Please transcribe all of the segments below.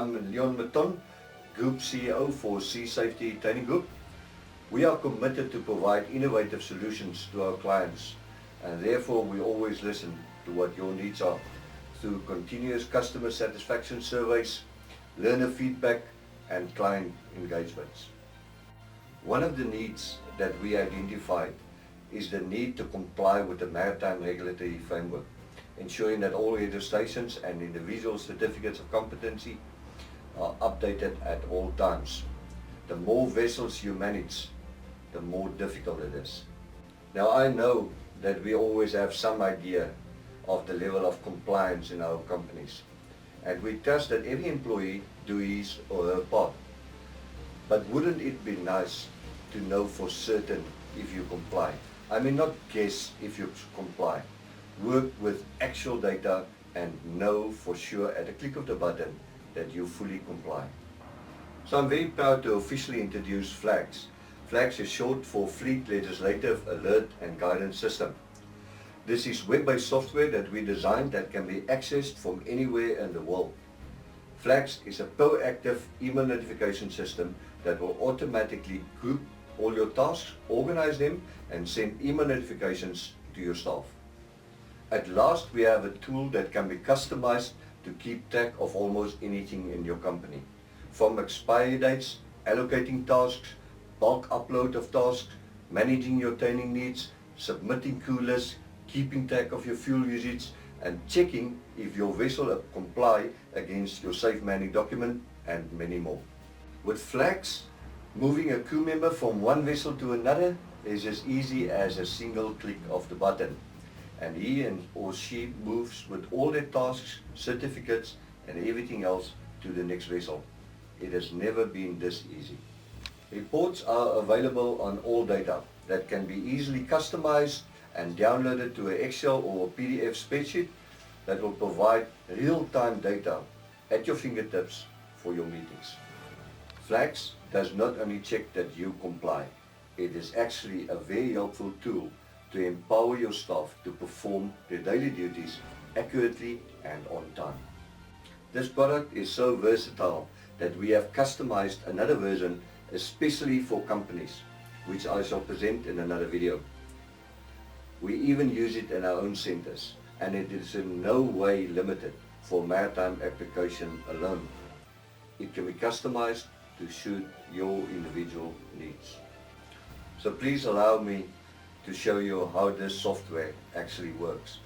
I'm Leon Maton, Group CEO for Sea Safety Training Group. We are committed to provide innovative solutions to our clients, and therefore we always listen to what your needs are through continuous customer satisfaction surveys, learner feedback and client engagements. One of the needs that we identified is the need to comply with the Maritime Regulatory Framework, ensuring that all registrations and individual certificates of competency are updated at all times. The more vessels you manage, the more difficult it is. Now I know that we always have some idea of the level of compliance in our companies, and we trust that every employee do his or her part. But wouldn't it be nice to know for certain if you comply? I mean, not guess if you comply. Work with actual data and know for sure at a click of the button that you fully comply. So I'm very proud to officially introduce FLAGS. FLAGS is short for Fleet Legislative Alert and Guidance System. This is web-based software that we designed that can be accessed from anywhere in the world. FLAGS is a proactive email notification system that will automatically group all your tasks, organize them, and send email notifications to your staff. At last, we have a tool that can be customized to keep track of almost anything in your company. From expiry dates, allocating tasks, bulk upload of tasks, managing your training needs, submitting crew lists, keeping track of your fuel usage, and checking if your vessel comply against your safe manning document, and many more. With FLAGS, moving a crew member from one vessel to another is as easy as a single click of the button, and he or she moves with all their tasks, certificates and everything else to the next vessel. It has never been this easy. Reports are available on all data that can be easily customized and downloaded to an Excel or a PDF spreadsheet that will provide real-time data at your fingertips for your meetings. FLAGS does not only check that you comply, it is actually a very helpful tool to empower your staff to perform their daily duties accurately and on time. This product is so versatile that we have customized another version especially for companies, which I shall present in another video. We even use it in our own centers, and it is in no way limited for maritime application alone. It can be customized to suit your individual needs. So please allow me to show you how this software actually works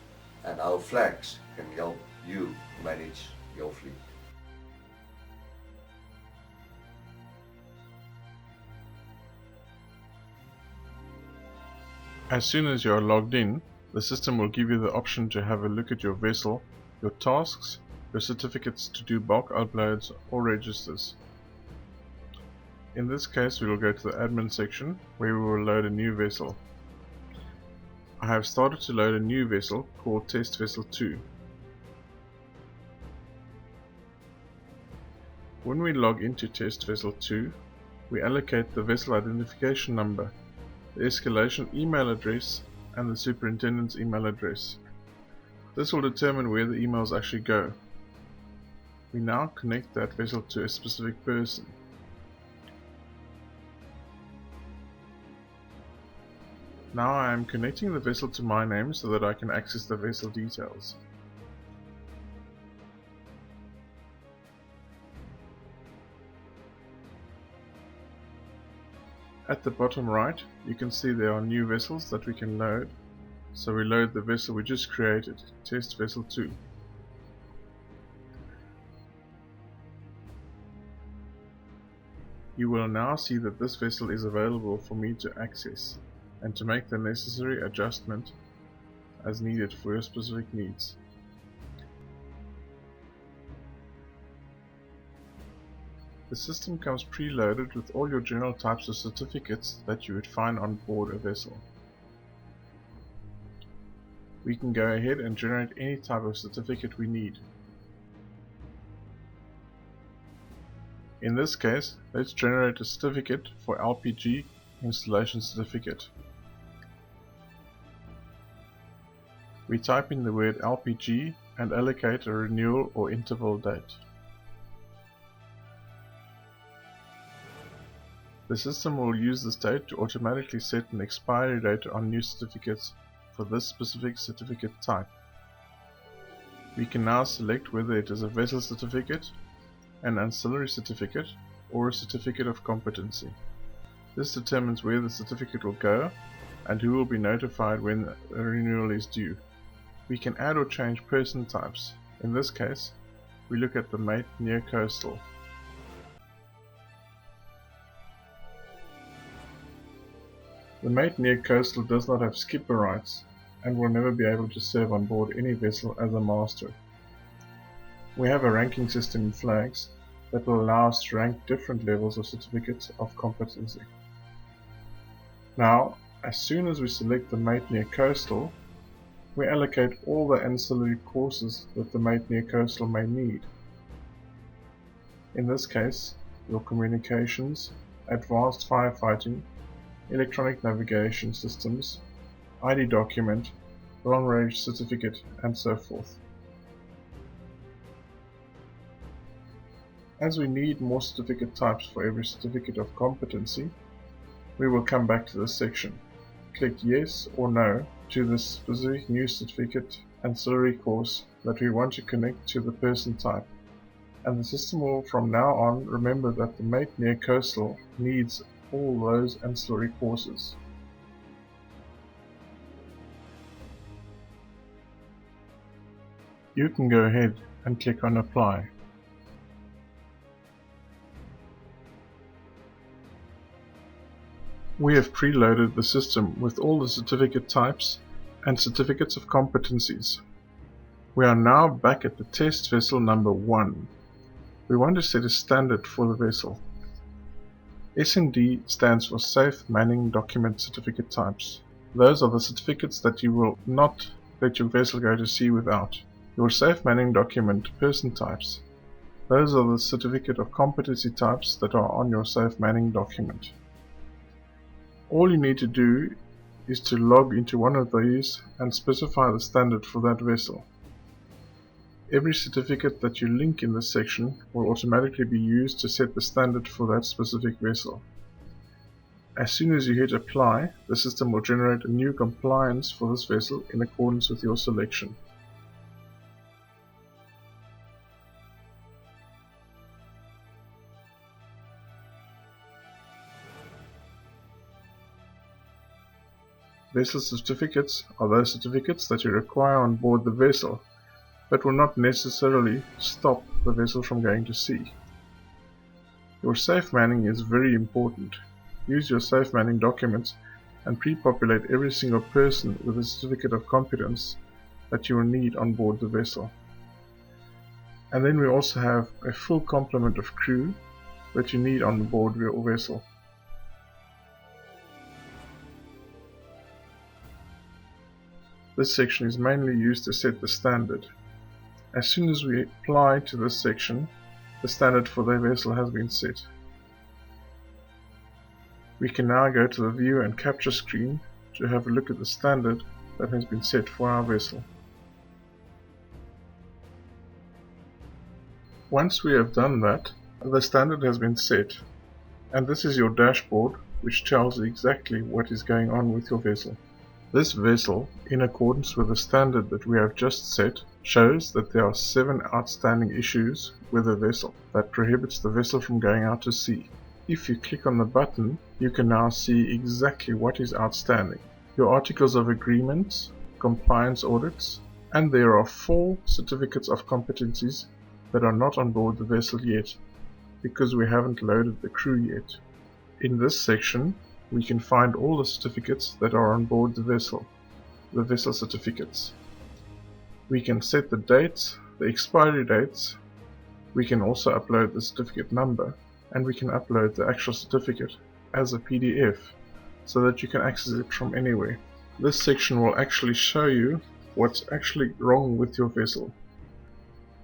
and how FLAGS can help you manage your fleet. As soon as you are logged in, the system will give you the option to have a look at your vessel, your tasks, your certificates to do bulk uploads or registers. In this case, we will go to the admin section where we will load a new vessel. I have started to load a new vessel called Test Vessel 2. When we log into Test Vessel 2, we allocate the vessel identification number, the escalation email address and the superintendent's email address. This will determine where the emails actually go. We now connect that vessel to a specific person. Now I am connecting the vessel to my name so that I can access the vessel details. At the bottom right, you can see there are new vessels that we can load. So we load the vessel we just created, Test Vessel 2. You will now see that this vessel is available for me to access and to make the necessary adjustment as needed for your specific needs. The system comes preloaded with all your general types of certificates that you would find on board a vessel. We can go ahead and generate any type of certificate we need. In this case, let's generate a certificate for LPG installation certificate. We type in the word LPG and allocate a renewal or interval date. The system will use this date to automatically set an expiry date on new certificates for this specific certificate type. We can now select whether it is a vessel certificate, an ancillary certificate, or a certificate of competency. This determines where the certificate will go and who will be notified when a renewal is due. We can add or change person types. In this case, we look at the mate near coastal. The mate near coastal does not have skipper rights and will never be able to serve on board any vessel as a master. We have a ranking system in flags that will allow us to rank different levels of certificates of competency. Now, as soon as we select the mate near coastal, we allocate all the ancillary courses that the mate near coastal may need. In this case, your communications, advanced firefighting, electronic navigation systems, ID document, long range certificate, and so forth. As we need more certificate types for every certificate of competency, we will come back to this section. Click yes or no to the specific new certificate ancillary course that we want to connect to the person type, and the system will from now on remember that the mate near coastal needs all those ancillary courses. You can go ahead and click on apply. We have preloaded the system with all the certificate types and certificates of competencies. We are now back at the test vessel number 1. We want to set a standard for the vessel. S&D stands for Safe Manning Document Certificate Types. Those are the certificates that you will not let your vessel go to sea without. Your Safe Manning Document Person Types. Those are the certificate of competency types that are on your Safe Manning document. All you need to do is to log into one of these and specify the standard for that vessel. Every certificate that you link in this section will automatically be used to set the standard for that specific vessel. As soon as you hit apply, the system will generate a new compliance for this vessel in accordance with your selection. Vessel certificates are those certificates that you require on board the vessel, but will not necessarily stop the vessel from going to sea. Your safe manning is very important. Use your safe manning documents and pre-populate every single person with a certificate of competence that you will need on board the vessel. And then we also have a full complement of crew that you need on board your vessel. This section is mainly used to set the standard. As soon as we apply to this section, the standard for the vessel has been set. We can now go to the view and capture screen to have a look at the standard that has been set for our vessel. Once we have done that, the standard has been set, and this is your dashboard which tells you exactly what is going on with your vessel. This vessel, in accordance with the standard that we have just set, shows that there are 7 outstanding issues with the vessel that prohibits the vessel from going out to sea. If you click on the button, you can now see exactly what is outstanding. Your articles of agreement, compliance audits, and there are 4 certificates of competencies that are not on board the vessel yet, because we haven't loaded the crew yet. In this section, we can find all the certificates that are on board the vessel certificates. We can set the dates, the expiry dates, we can also upload the certificate number, and we can upload the actual certificate as a PDF so that you can access it from anywhere. This section will actually show you what's actually wrong with your vessel.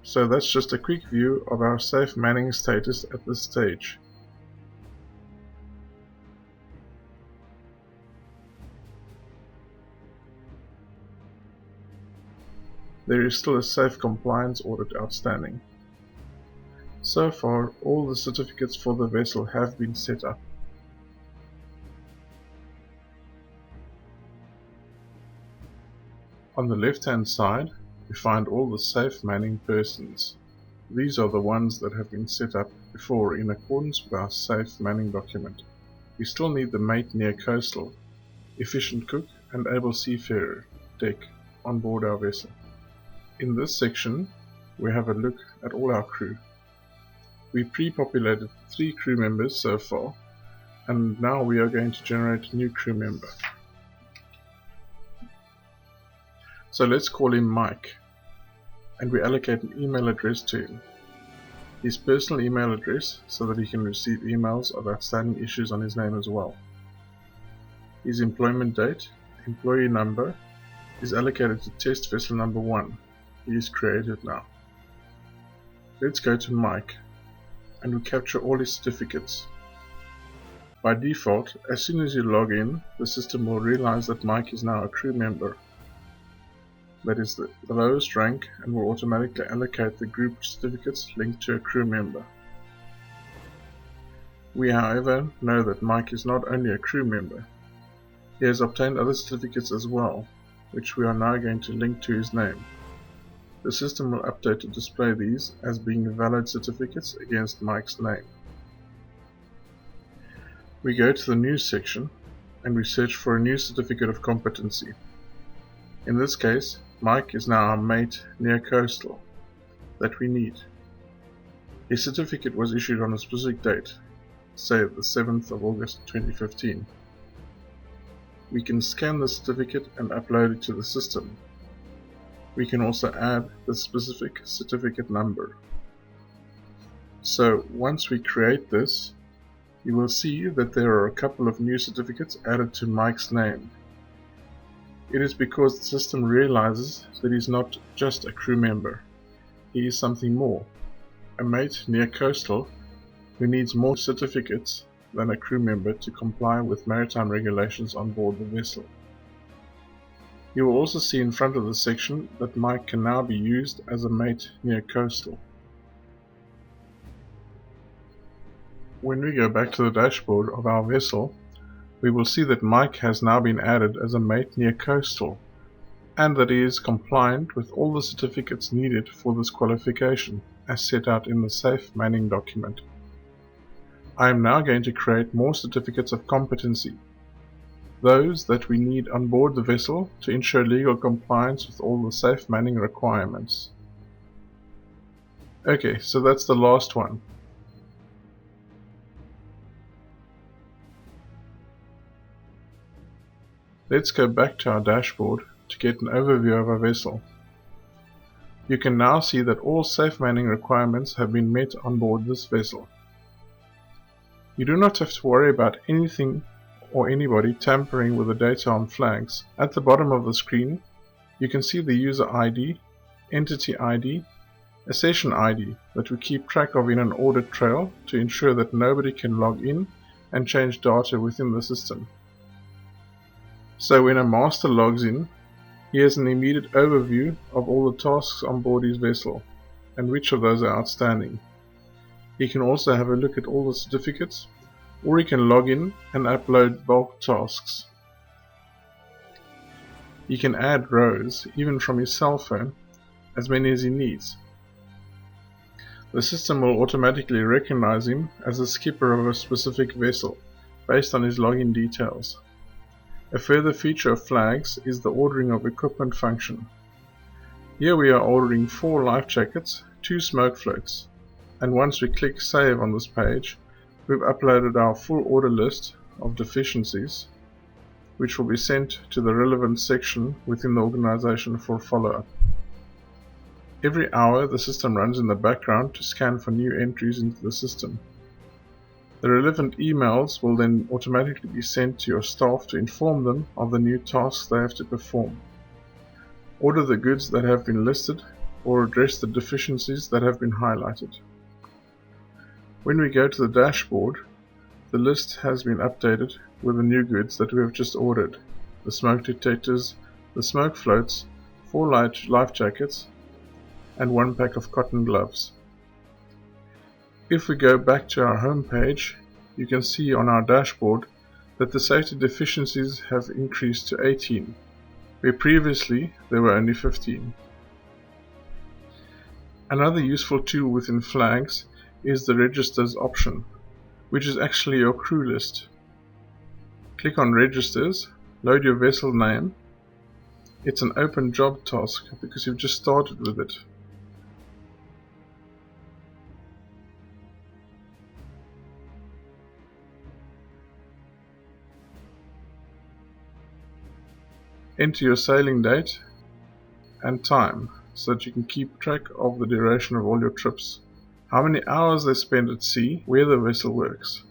So that's just a quick view of our safe manning status at this stage. There is still a safe compliance audit outstanding. So far, all the certificates for the vessel have been set up. On the left-hand side, we find all the safe manning persons. These are the ones that have been set up before in accordance with our safe manning document. We still need the mate near coastal, efficient cook and able seafarer deck on board our vessel. In this section, we have a look at all our crew. We pre-populated 3 crew members so far, and now we are going to generate a new crew member. So let's call him Mike, and we allocate an email address to him. His personal email address so that he can receive emails of outstanding issues on his name as well. His employment date, employee number, is allocated to test vessel number 1. He is created now. Let's go to Mike, and we capture all his certificates. By default, as soon as you log in, the system will realize that Mike is now a crew member. That is the lowest rank, and will automatically allocate the group certificates linked to a crew member. We, however, know that Mike is not only a crew member. He has obtained other certificates as well, which we are now going to link to his name. The system will update to display these as being valid certificates against Mike's name. We go to the News section, and we search for a new certificate of competency. In this case, Mike is now our mate near coastal that we need. His certificate was issued on a specific date, say the 7th of August 2015. We can scan the certificate and upload it to the system. We can also add the specific certificate number. So once we create this, you will see that there are a couple of new certificates added to Mike's name. It is because the system realizes that he's not just a crew member. He is something more, a mate near coastal who needs more certificates than a crew member to comply with maritime regulations on board the vessel. You will also see in front of the section that Mike can now be used as a mate near coastal. When we go back to the dashboard of our vessel, we will see that Mike has now been added as a mate near coastal, and that he is compliant with all the certificates needed for this qualification, as set out in the Safe Manning document. I am now going to create more certificates of competency, those that we need on board the vessel to ensure legal compliance with all the Safe Manning requirements. Okay, so that's the last one. Let's go back to our dashboard to get an overview of our vessel. You can now see that all safe manning requirements have been met on board this vessel. You do not have to worry about anything or anybody tampering with the data on flags. At the bottom of the screen, you can see the user ID, entity ID, a session ID that we keep track of in an audit trail to ensure that nobody can log in and change data within the system. So when a master logs in, he has an immediate overview of all the tasks on board his vessel and which of those are outstanding. He can also have a look at all the certificates, or he can log in and upload bulk tasks. He can add rows, even from his cell phone, as many as he needs. The system will automatically recognize him as a skipper of a specific vessel, based on his login details. A further feature of flags is the ordering of equipment function. Here we are ordering 4 life jackets, 2 smoke floats, and once we click save on this page, we've uploaded our full order list of deficiencies, which will be sent to the relevant section within the organization for follow-up. Every hour the system runs in the background to scan for new entries into the system. The relevant emails will then automatically be sent to your staff to inform them of the new tasks they have to perform. Order the goods that have been listed or address the deficiencies that have been highlighted. When we go to the dashboard, the list has been updated with the new goods that we have just ordered: the smoke detectors, the smoke floats, 4 life jackets, and 1 pack of cotton gloves. If we go back to our home page, you can see on our dashboard that the safety deficiencies have increased to 18, where previously there were only 15. Another useful tool within flags is the registers option, which is actually your crew list. Click on registers, load your vessel name. It's an open job task because you've just started with it. Enter your sailing date and time so that you can keep track of the duration of all your trips, how many hours they spend at sea, where the vessel works.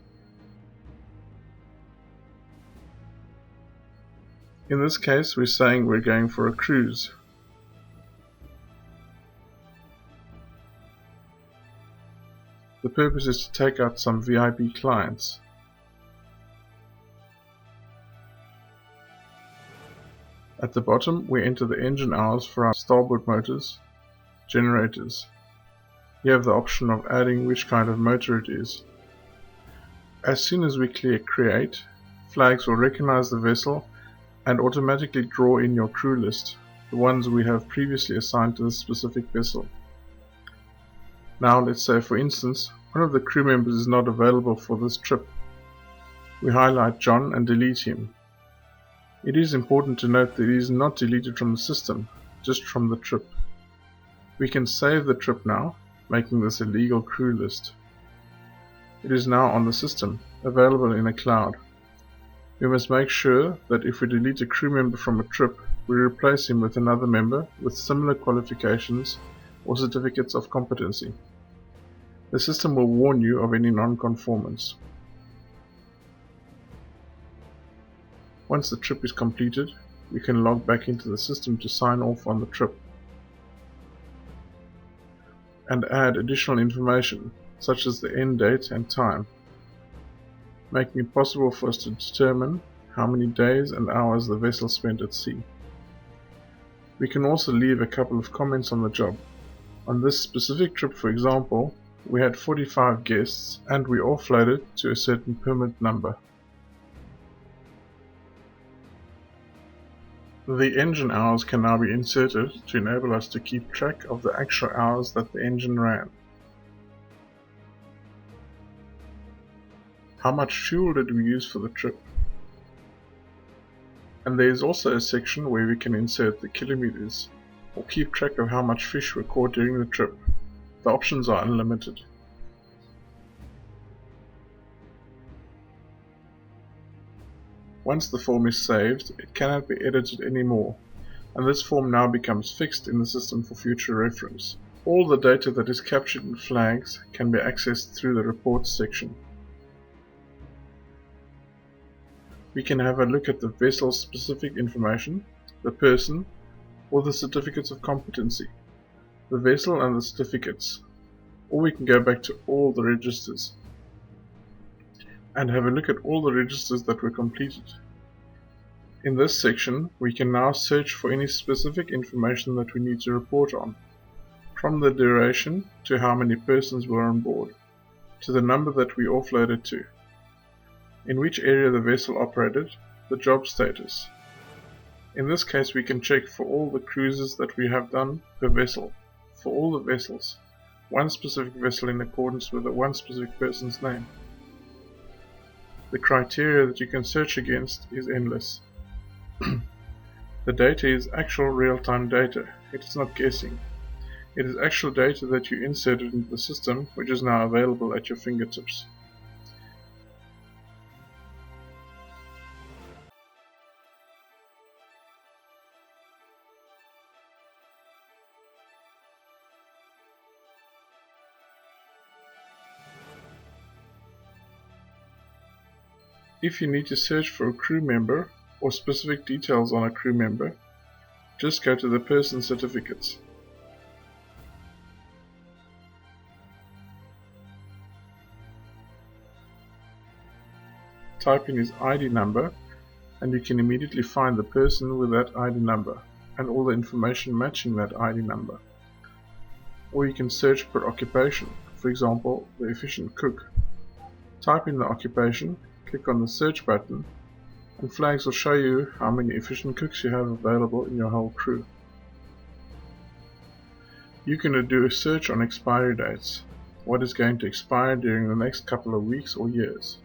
In this case, we're saying we're going for a cruise. The purpose is to take out some VIP clients. At the bottom, we enter the engine hours for our starboard motors, generators. You have the option of adding which kind of motor it is. As soon as we click create, flags will recognize the vessel and automatically draw in your crew list, the ones we have previously assigned to this specific vessel. Now let's say, for instance, one of the crew members is not available for this trip. We highlight John and delete him. It is important to note that he is not deleted from the system, just from the trip. We can save the trip now, making this a legal crew list. It is now on the system, available in a cloud. We must make sure that if we delete a crew member from a trip, we replace him with another member with similar qualifications or certificates of competency. The system will warn you of any non-conformance. Once the trip is completed, we can log back into the system to sign off on the trip and add additional information such as the end date and time, making it possible for us to determine how many days and hours the vessel spent at sea. We can also leave a couple of comments on the job. On this specific trip, for example, we had 45 guests and we offloaded to a certain permit number. The engine hours can now be inserted to enable us to keep track of the actual hours that the engine ran. How much fuel did we use for the trip? And there is also a section where we can insert the kilometers or keep track of how much fish were caught during the trip. The options are unlimited. Once the form is saved, it cannot be edited anymore, and this form now becomes fixed in the system for future reference. All the data that is captured in flags can be accessed through the reports section. We can have a look at the vessel's specific information, the person, or the certificates of competency, the vessel and the certificates, or we can go back to all the registers and have a look at all the registers that were completed. In this section, we can now search for any specific information that we need to report on, from the duration to how many persons were on board, to the number that we offloaded to, in which area the vessel operated, the job status. In this case, we can check for all the cruises that we have done per vessel, for all the vessels, one specific vessel in accordance with the one specific person's name. The criteria that you can search against is endless. The data is actual real-time data. It is not guessing. It is actual data that you inserted into the system, which is now available at your fingertips. If you need to search for a crew member or specific details on a crew member, just go to the person certificates. Type in his ID number and you can immediately find the person with that ID number and all the information matching that ID number. Or you can search per occupation, for example, the efficient cook. Type in the occupation, click on the search button, and flags will show you how many efficient cooks you have available in your whole crew. You can do a search on expiry dates, what is going to expire during the next couple of weeks or years.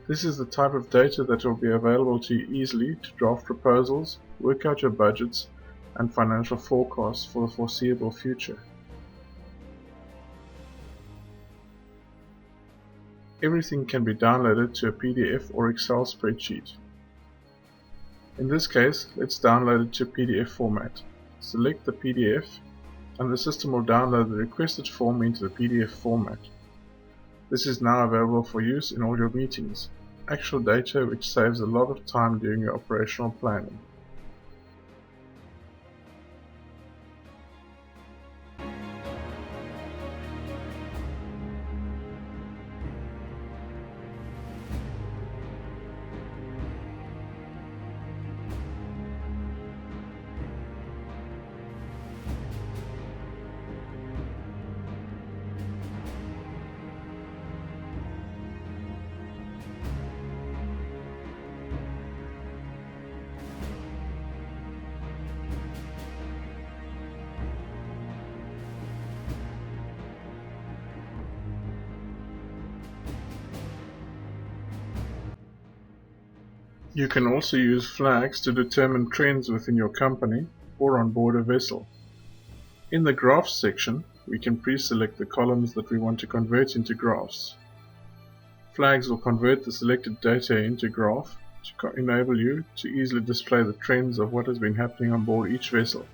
This is the type of data that will be available to you easily to draft proposals, work out your budgets, and financial forecasts for the foreseeable future. Everything can be downloaded to a PDF or Excel spreadsheet. In this case, let's download it to PDF format. Select the PDF, and the system will download the requested form into the PDF format. This is now available for use in all your meetings, actual data which saves a lot of time during your operational planning. You can also use flags to determine trends within your company or on board a vessel. In the Graphs section, we can pre-select the columns that we want to convert into graphs. Flags will convert the selected data into graph to enable you to easily display the trends of what has been happening on board each vessel.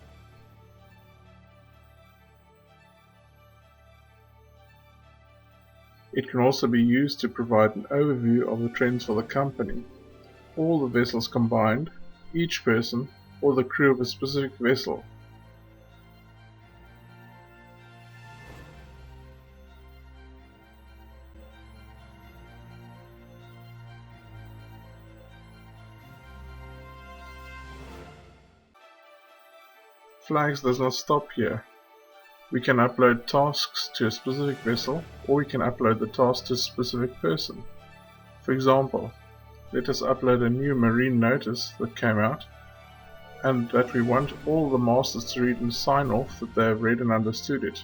It can also be used to provide an overview of the trends for the company, all the vessels combined, each person, or the crew of a specific vessel. Flags does not stop here. We can upload tasks to a specific vessel, or we can upload the task to a specific person. For example, let us upload a new marine notice that came out and that we want all the masters to read and sign off that they have read and understood it.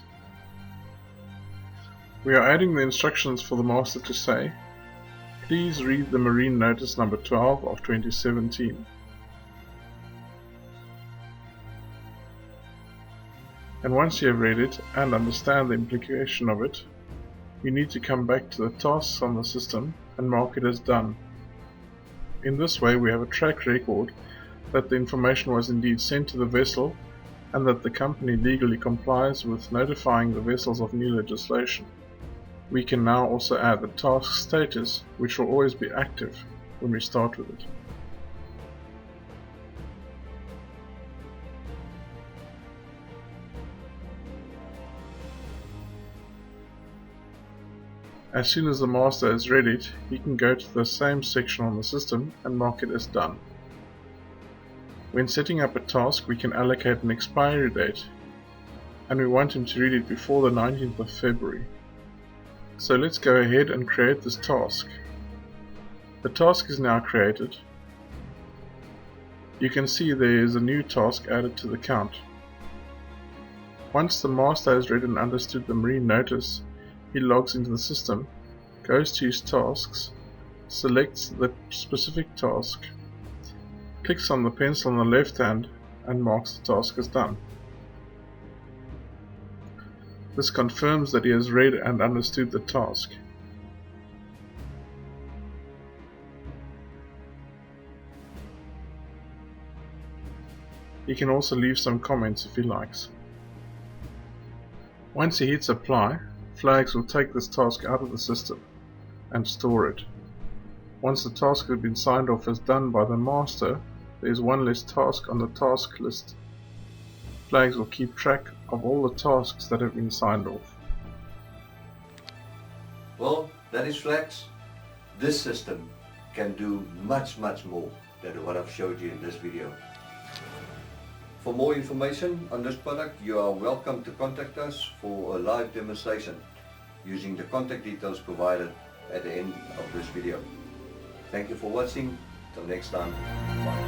We are adding the instructions for the master to say, please read the marine notice number 12 of 2017. And once you have read it and understand the implication of it, you need to come back to the tasks on the system and mark it as done. In this way we have a track record that the information was indeed sent to the vessel and that the company legally complies with notifying the vessels of new legislation. We can now also add the task status, which will always be active when we start with it. As soon as the master has read it, he can go to the same section on the system and mark it as done. When setting up a task, we can allocate an expiry date, and we want him to read it before the 19th of February. So let's go ahead and create this task. The task is now created. You can see there is a new task added to the count. Once the master has read and understood the marine notice, he logs into the system, goes to his tasks, selects the specific task, clicks on the pencil on the left hand and marks the task as done. This confirms that he has read and understood the task. He can also leave some comments if he likes. Once he hits apply, Flags will take this task out of the system and store it. Once the task has been signed off as done by the master, there is one less task on the task list. Flags will keep track of all the tasks that have been signed off. Well, that is Flags. This system can do much more than what I've showed you in this video. For more information on this product, you are welcome to contact us for a live demonstration using the contact details provided at the end of this video. Thank you for watching. Till next time, bye.